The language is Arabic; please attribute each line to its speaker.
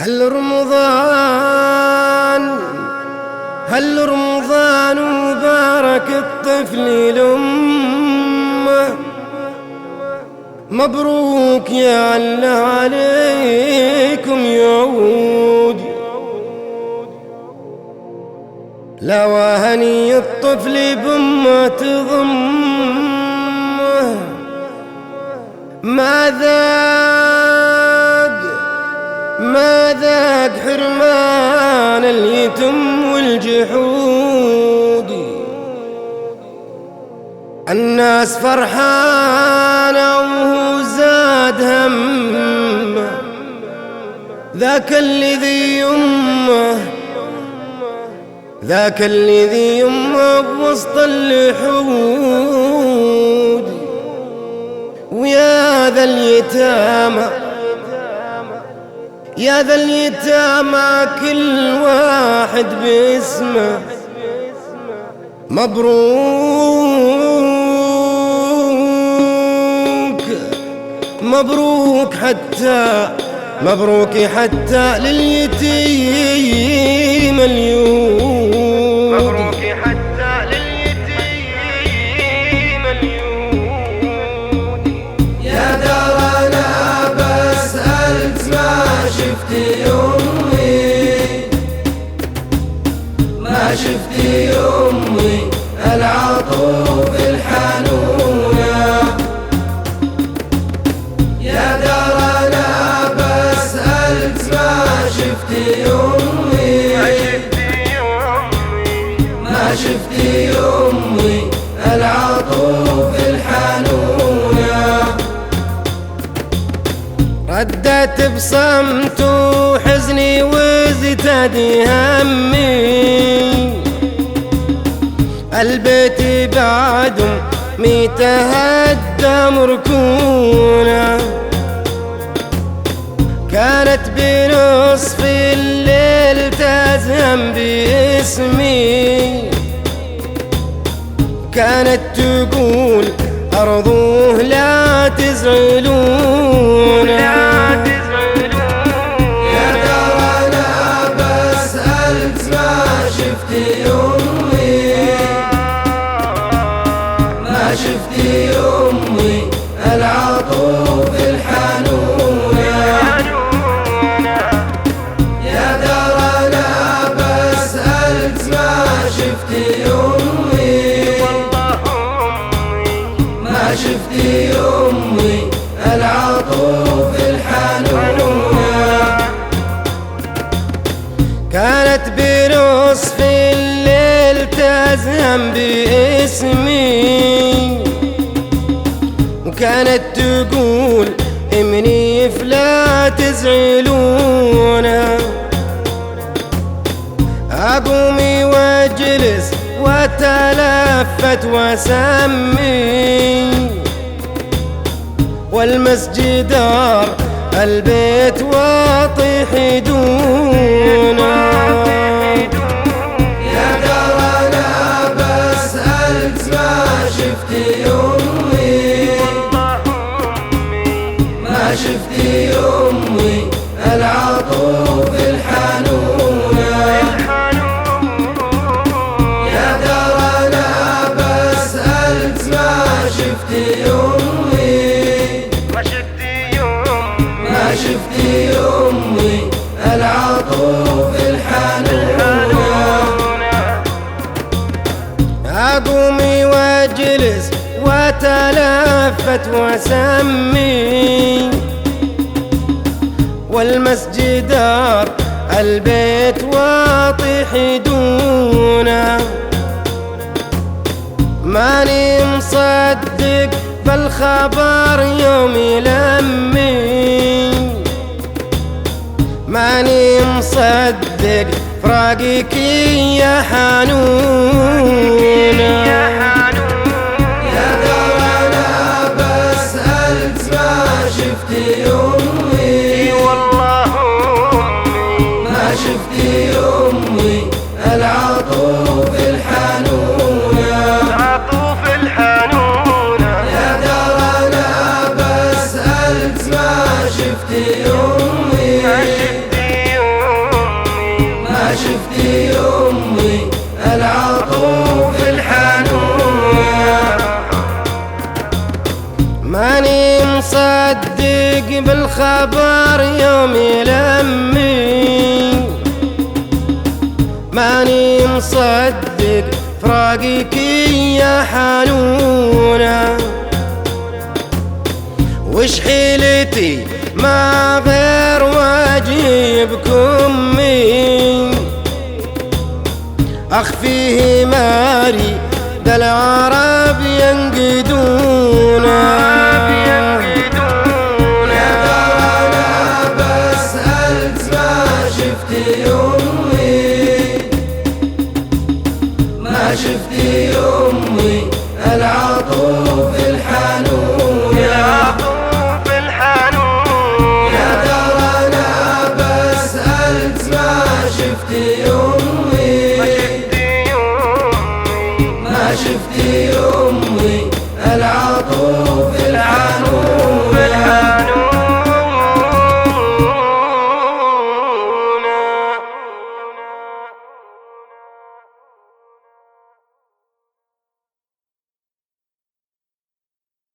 Speaker 1: هل رمضان هل رمضان وبارك الطفل لأمه، مبروك يا الله عليكم يعود. لا وهني الطفل بأمه تضمه، ما ذاق حرمان اليتم والجحود. الناس فرحانة وهو زاد همه، ذاك الذي يمه بوسط اللحود. ويا ذا اليتامى كل واحد باسمه، مبروك حتى لليتيم اليود. مبروك حتى لليتيم اليود.
Speaker 2: يا دارنا بسألت ما شفتي أمي العطوف الحنونة. يا دارنا بسألت ما شفتي أمي العطوف الحنونة.
Speaker 1: ردت بصمت وحزني وازداد همي، البيت بعد ميتهدى مركونة. كانت بنصف الليل تزهم باسمي، كانت تقول أرضوه لا تزعلون.
Speaker 2: يا دارنا بسألت ما شفتي أمي العطوف الحنونة. يا دارنا بسألت ما شفتي أمي العطوف الحنونة.
Speaker 1: كانت بنصف الليل تزهم باسمي، وكانت تقول امني فلا تزعلون. أقومي واجلس وتلفت وسمي، والمسجد دار البيت واطيح دونا.
Speaker 2: يا دارنا بسألت ما شفتي أمي العطوف الحنونة. يا دارنا بسألت ما شفتي أمي العطوف الحنونة.
Speaker 1: أقومي واجلس وتلفت وسمي، والمسجد دار البيت واطيح دونا. ماني مصدق بالخبر يوم يلمي، ماني مصدق فراقك يا حنونة.
Speaker 2: يا دارنا بسألت ما شفتي أمي العطوف الحنونة. يا دارنا بسألت ما شفتي أمي يمي العطوف الحنونة.
Speaker 1: ماني مصدق بالخبر يوم يلمي، ماني مصدق فراقك يا حنونة. وش حيلتي ما غير واجبكم مين، أخفيه ماري دا العرب ينقدونا.
Speaker 2: يا ترى أنا بسألت ما شفت يمي، ما شفت يمي العطوف الحنونة. يا ترى أنا بسألت ما شفت يمي، ما شفت يمي